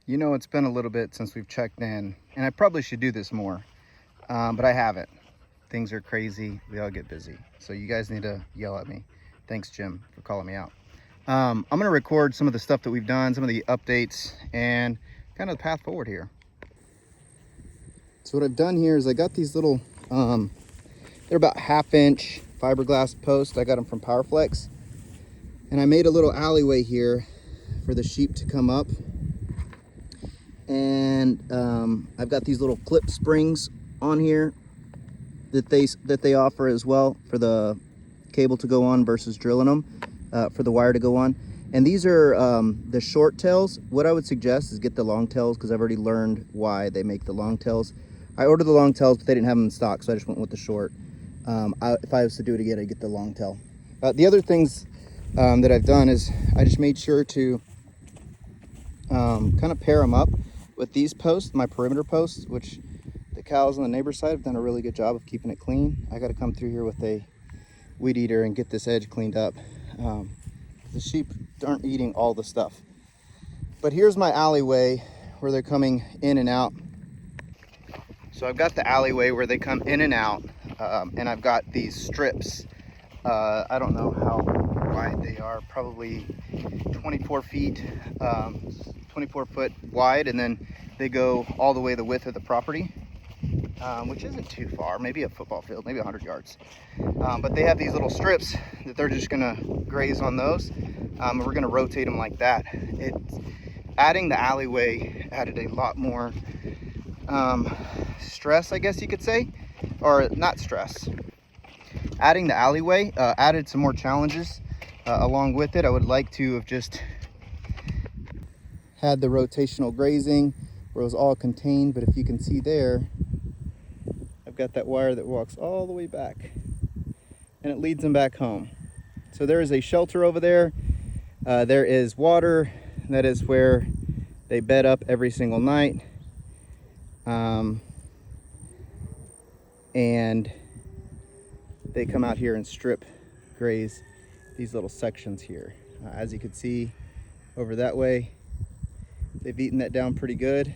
You know, it's been a little bit since we've checked in, and I probably should do this more, but I haven't. Things are crazy. We all get busy. So you guys need to yell at me. Thanks, Jim, for calling me out. I'm going to record some of the stuff that we've done, some of the updates, and kind of the path forward here. So what I've done here is I got these little, they're about 1/2-inch fiberglass posts. I got them from Powerflex. And I made a little alleyway here for the sheep to come up. And I've got these little clip springs on here that they offer as well for the cable to go on versus drilling them for the wire to go on. And these are the short tails. What I would suggest is get the long tails, because I've already learned why they make the long tails. I ordered the long tails, but they didn't have them in stock, so I just went with the short. If I was to do it again, I'd get the long tail. The other things that I've done is I just made sure to kind of pair them up with these posts, my perimeter posts, which the cows on the neighbor's side have done a really good job of keeping it clean. I got to come through here with a weed eater and get this edge cleaned up. The sheep aren't eating all the stuff. But here's my alleyway where they're coming in and out. So I've got the alleyway where they come in and out, and I've got these strips. I don't know how wide they are, probably 24 feet, 24 foot wide, and then they go all the way the width of the property, which isn't too far, maybe a football field, maybe 100 yards. But they have these little strips that they're just gonna graze on those, and we're gonna rotate them like that. Adding the alleyway added a lot more stress, I guess you could say, or not stress. Adding the alleyway added some more challenges along with it. I would like to have just had the rotational grazing where it was all contained, but if you can see there, I've got that wire that walks all the way back and it leads them back home. So there is a shelter over there. There is water. That is where they bed up every single night. And they come out here and strip graze these little sections here. As you can see over that way, they've eaten that down pretty good.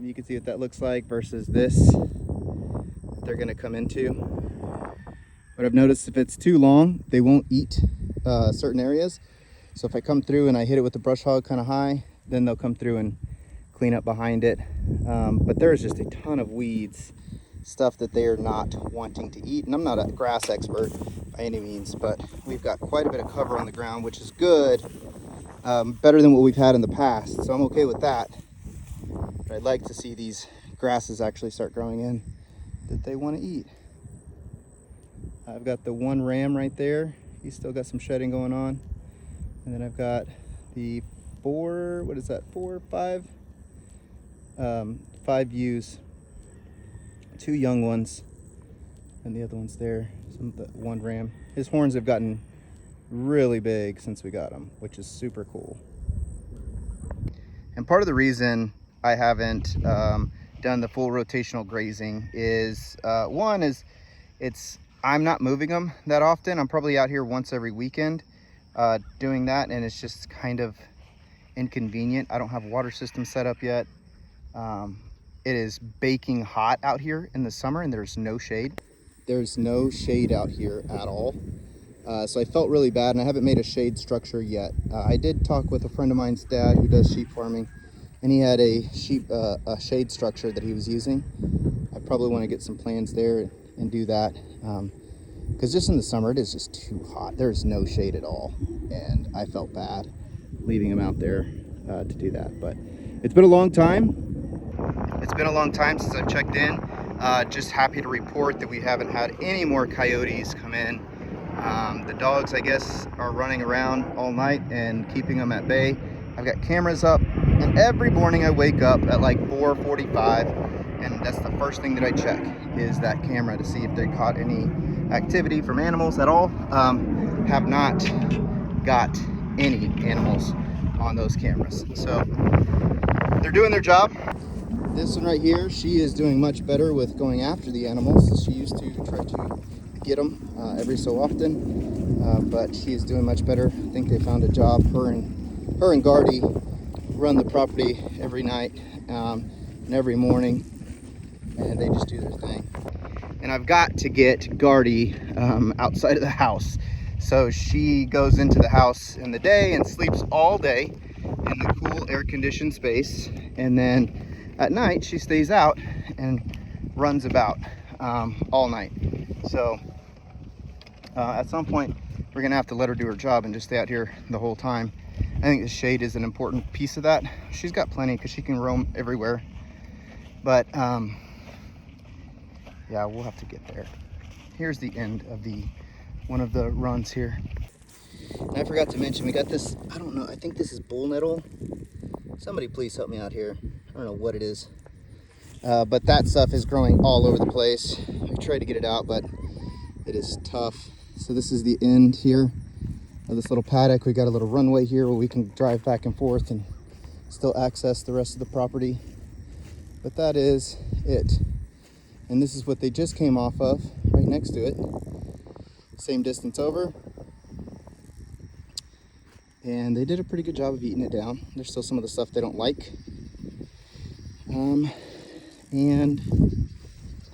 You can see what that looks like versus this that they're gonna come into. But I've noticed if it's too long, they won't eat certain areas. So if I come through and I hit it with the brush hog kind of high, then they'll come through and clean up behind it. But there's just a ton of weeds, stuff that they are not wanting to eat. And I'm not a grass expert by any means, but we've got quite a bit of cover on the ground, which is good, better than what we've had in the past. So I'm okay with that. But I'd like to see these grasses actually start growing in that they want to eat. I've got the one ram right there. He's still got some shedding going on. And then I've got the five ewes, 2 young ones, and the other one's there. One ram. His horns have gotten really big since we got him, which is super cool. And part of the reason I haven't done the full rotational grazing is I'm not moving them that often. I'm probably out here once every weekend doing that, and it's just kind of inconvenient. I don't have a water system set up yet. It is baking hot out here in the summer, and there's no shade. There's no shade out here at all. So I felt really bad, and I haven't made a shade structure yet. I did talk with a friend of mine's dad who does sheep farming, and he had a shade structure that he was using. I probably want to get some plans there and do that, because just in the summer it is just too hot. There's no shade at all, and I felt bad leaving him out there to do that. But it's been a long time. It's been a long time since I've checked in. Just happy to report that we haven't had any more coyotes come in. The dogs, I guess, are running around all night and keeping them at bay. I've got cameras up, and every morning I wake up at like 4:45, and that's the first thing that I check is that camera to see if they caught any activity from animals at all. Have not got any animals on those cameras, so they're doing their job. This one right here, she is doing much better with going after the animals. She used to try to get them every so often, but she is doing much better. I think they found a job, her and Gardy run the property every night and every morning, and they just do their thing. And I've got to get Guardy outside of the house. So she goes into the house in the day and sleeps all day in the cool air-conditioned space. And then at night, she stays out and runs about all night. So at some point, we're gonna have to let her do her job and just stay out here the whole time. I think the shade is an important piece of that. She's got plenty because she can roam everywhere. But yeah, we'll have to get there. Here's the end of one of the runs here. And I forgot to mention, we got this, I don't know, I think this is bull nettle. Somebody please help me out here. I don't know what it is. But that stuff is growing all over the place. I tried to get it out, but it is tough. So this is the end here of this little paddock. We got a little runway here where we can drive back and forth and still access the rest of the property. But that is it. And this is what they just came off of, right next to it. Same distance over. And they did a pretty good job of eating it down. There's still some of the stuff they don't like. And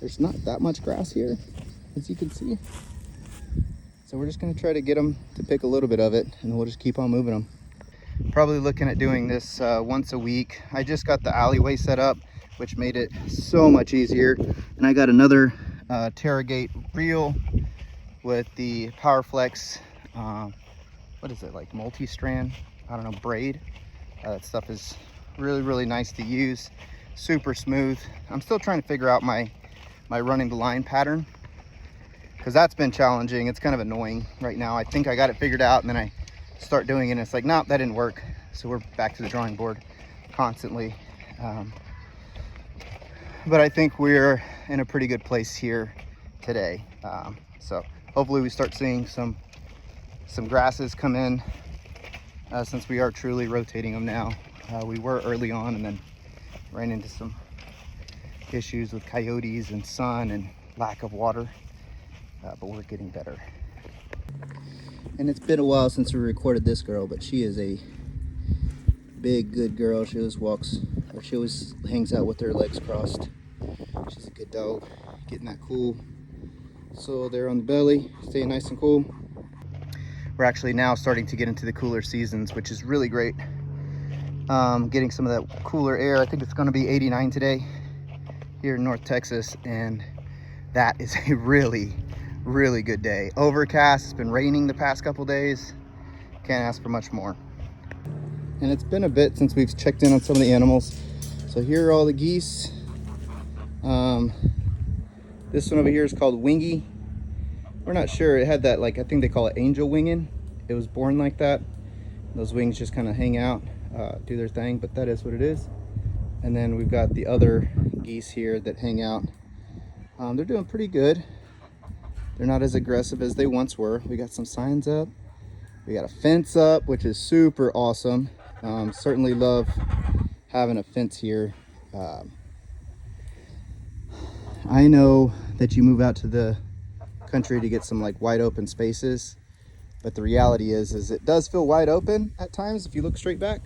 there's not that much grass here, as you can see. So we're just gonna try to get them to pick a little bit of it, and we'll just keep on moving them. Probably looking at doing this once a week. I just got the alleyway set up, which made it so much easier. And I got another Terragate reel with the PowerFlex, what is it, like multi-strand, I don't know, braid. That stuff is really, really nice to use, super smooth. I'm still trying to figure out my running the line pattern, because that's been challenging. It's kind of annoying right now. I think I got it figured out, and then I start doing it and it's like, nope, that didn't work. So we're back to the drawing board constantly. But I think we're in a pretty good place here today. So hopefully we start seeing some grasses come in, since we are truly rotating them now. We were early on and then ran into some issues with coyotes and sun and lack of water, but we're getting better. And it's been a while since we recorded this girl, but she is a big, good girl. She always walks, or she always hangs out with her legs crossed. She's a good dog, getting that cool soil there on the belly, staying nice and cool. We're actually now starting to get into the cooler seasons, which is really great. Getting some of that cooler air. I think it's going to be 89 today here in North Texas, and that is a really, really good day. Overcast, it's been raining the past couple days. Can't ask for much more. And it's been a bit since we've checked in on some of the animals. So here are all the geese. This one over here is called Wingy. We're not sure. It had that, like, I think they call it angel winging. It was born like that. Those wings just kind of hang out, do their thing, but that is what it is. And then we've got the other geese here that hang out. They're doing pretty good. They're not as aggressive as they once were. We got some signs up. We got a fence up, which is super awesome. Certainly love having a fence here. I know that you move out to the country to get some like wide open spaces, but the reality is it does feel wide open at times if you look straight back.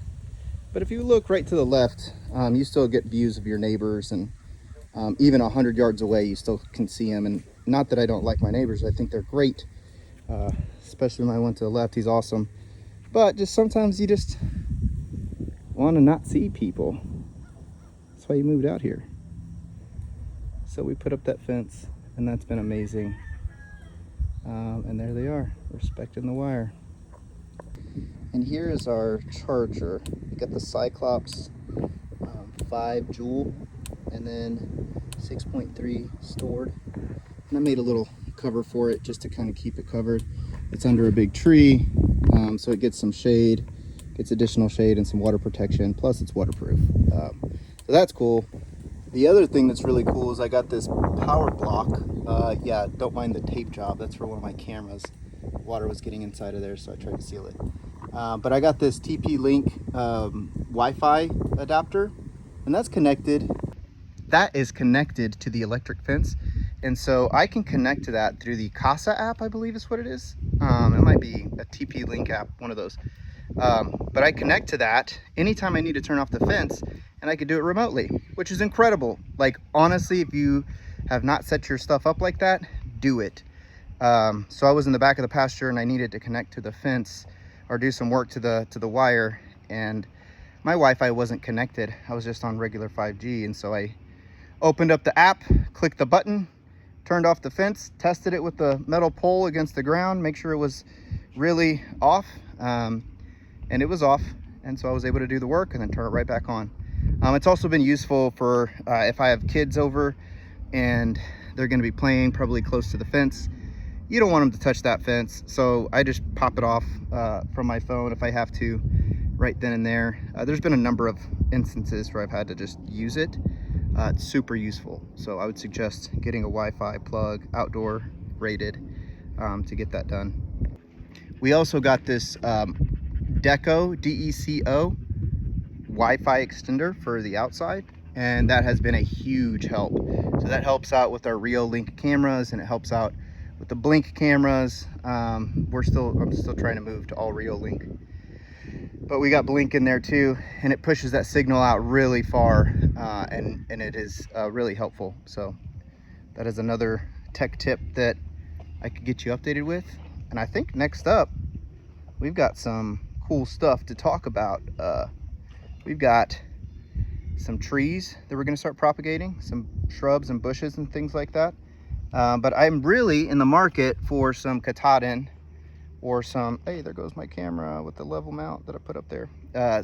But if you look right to the left, you still get views of your neighbors, and even 100 yards away, you still can see them. And not that I don't like my neighbors, I think they're great, especially my one to the left. He's awesome. But just sometimes you just want to not see people. That's why you moved out here. So we put up that fence, and that's been amazing. And there they are, respecting the wire. And here is our charger. We got the Cyclops 5 Joule, and then 6.3 stored. And I made a little cover for it just to kind of keep it covered. It's under a big tree, so it gets some shade, gets additional shade and some water protection, plus it's waterproof. So that's cool. The other thing that's really cool is I got this power block. Yeah, don't mind the tape job. That's for one of my cameras. Water was getting inside of there, so I tried to seal it. But I got this TP-Link Wi-Fi adapter, and that's connected. That is connected to the electric fence. And so I can connect to that through the Casa app, I believe is what it is. It might be a TP-Link app, one of those. But I connect to that anytime I need to turn off the fence, and I could do it remotely, which is incredible. Like, honestly, if you have not set your stuff up like that, do it. So I was in the back of the pasture and I needed to connect to the fence or do some work to the wire, and my Wi-Fi wasn't connected. I was just on regular 5G, and so I opened up the app, clicked the button, turned off the fence, tested it with the metal pole against the ground, make sure it was really off, and it was off, and so I was able to do the work and then turn it right back on. It's also been useful for if I have kids over and they're going to be playing probably close to the fence. You don't want them to touch that fence, so I just pop it off from my phone if I have to, right then and there. There's been a number of instances where I've had to just use it. It's super useful, so I would suggest getting a Wi-Fi plug, outdoor rated, to get that done. We also got this Deco, D-E-C-O, Wi-Fi extender for the outside, and that has been a huge help. So that helps out with our Reolink cameras, and it helps out with the Blink cameras. I'm still trying to move to all Reolink, but we got Blink in there too, and it pushes that signal out really far, and it is really helpful. So that is another tech tip that I could get you updated with. And I think next up, we've got some cool stuff to talk about. We've got some trees that we're going to start propagating, some shrubs and bushes and things like that. But I'm really in the market for some Katahdin, or some, hey, there goes my camera with the level mount that I put up there.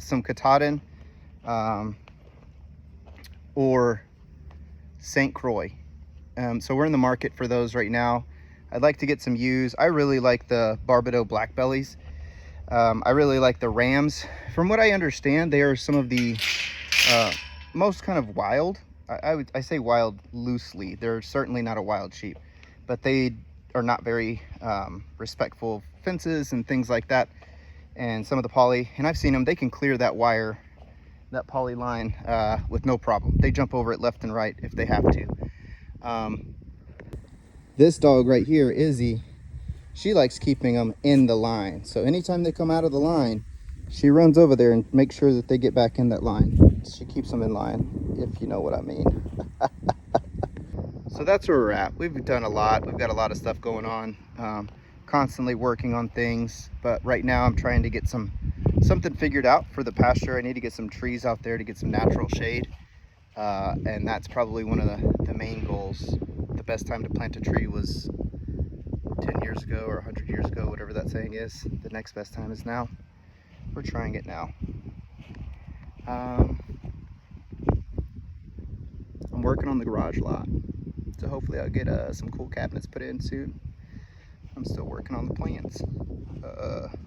Some Katahdin, or St. Croix. So we're in the market for those right now. I'd like to get some ewes. I really like the Barbados Blackbellies. I really like the rams. From what I understand, they are some of the most kind of wild. I say wild loosely. They're certainly not a wild sheep, but they are not very respectful of fences and things like that. And some of the poly, and I've seen them, they can clear that wire, that poly line with no problem. They jump over it left and right if they have to. This dog right here, Izzy, she likes keeping them in the line. So anytime they come out of the line, she runs over there and makes sure that they get back in that line. She keeps them in line, if you know what I mean. So that's where we're at. We've done a lot. We've got a lot of stuff going on. Constantly working on things. But right now I'm trying to get something figured out for the pasture. I need to get some trees out there to get some natural shade. And that's probably one of the main goals. The best time to plant a tree was 10 years ago or 100 years ago, whatever that saying is. The next best time is now. We're trying it now. I'm working on the garage lot, so hopefully I'll get some cool cabinets put in soon. I'm still working on the plans.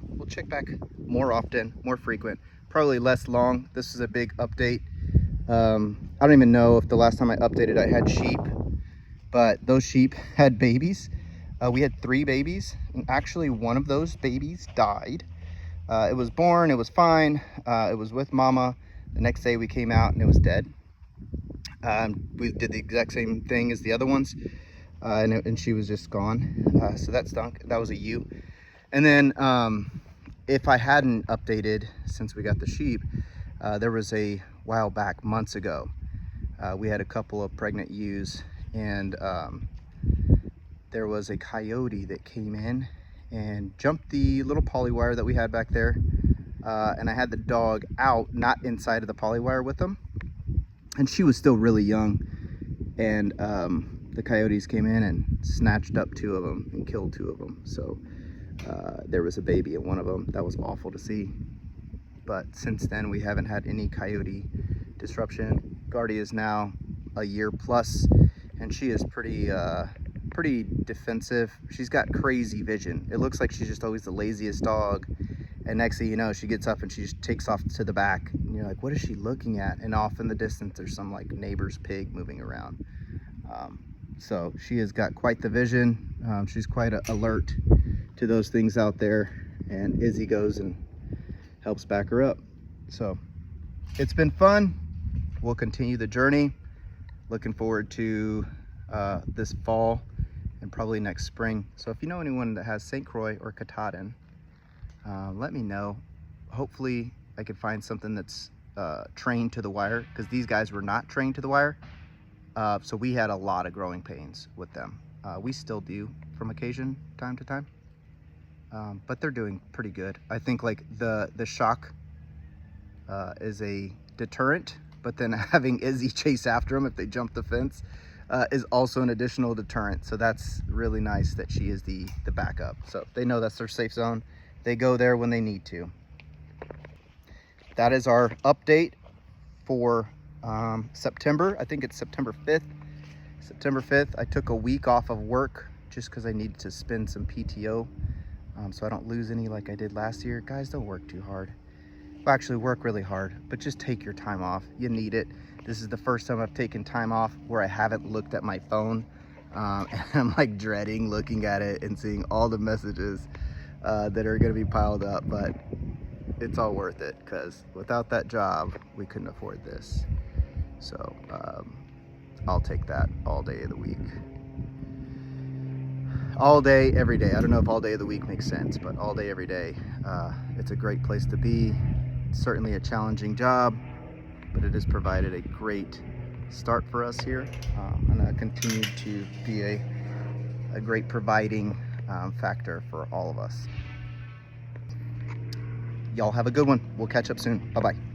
We'll check back more often, more frequent, probably less long. This is a big update. I don't even know if the last time I updated I had sheep, but those sheep had babies. We had 3 babies, and actually one of those babies died. It was born, it was fine, it was with mama. The next day we came out and it was dead. We did the exact same thing as the other ones, and she was just gone. So that stunk. That was a ewe. And then if I hadn't updated since we got the sheep, there was a while back, months ago, we had a couple of pregnant ewes, and there was a coyote that came in and jumped the little poly wire that we had back there, and I had the dog out, not inside of the poly wire with them, and she was still really young, and the coyotes came in and snatched up 2 of them and killed 2 of them. So there was a baby in one of them. That was awful to see. But since then we haven't had any coyote disruption. Guardia is now a year plus, and she is pretty defensive. She's got crazy vision. It looks like she's just always the laziest dog, and next thing you know, she gets up and she just takes off to the back, and you're like, what is she looking at? And off in the distance there's some like neighbor's pig moving around. So she has got quite the vision. She's quite alert to those things out there, and Izzy goes and helps back her up. So it's been fun. We'll continue the journey. Looking forward to this fall and probably next spring. So if you know anyone that has St. Croix or Katahdin, let me know. hopefully I could find something that's trained to the wire, because these guys were not trained to the wire. So we had a lot of growing pains with them. We still do from occasion, time to time. But they're doing pretty good. I think like the shock is a deterrent, but then having Izzy chase after them if they jump the fence is also an additional deterrent. So that's really nice that she is the backup. So they know that's their safe zone. They go there when they need to. That is our update for September. I think it's September 5th. September 5th, I took a week off of work just because I needed to spend some PTO so I don't lose any like I did last year. Guys, don't work too hard. Well, actually work really hard, but just take your time off. You need it. This is the first time I've taken time off where I haven't looked at my phone. And I'm like dreading looking at it and seeing all the messages that are gonna be piled up, but it's all worth it, because without that job, we couldn't afford this. So I'll take that all day of the week. All day, every day. I don't know if all day of the week makes sense, but all day, every day. It's a great place to be. It's certainly a challenging job, but it has provided a great start for us here, and continue to be a great providing factor for all of us. Y'all have a good one. We'll catch up soon. Bye-bye.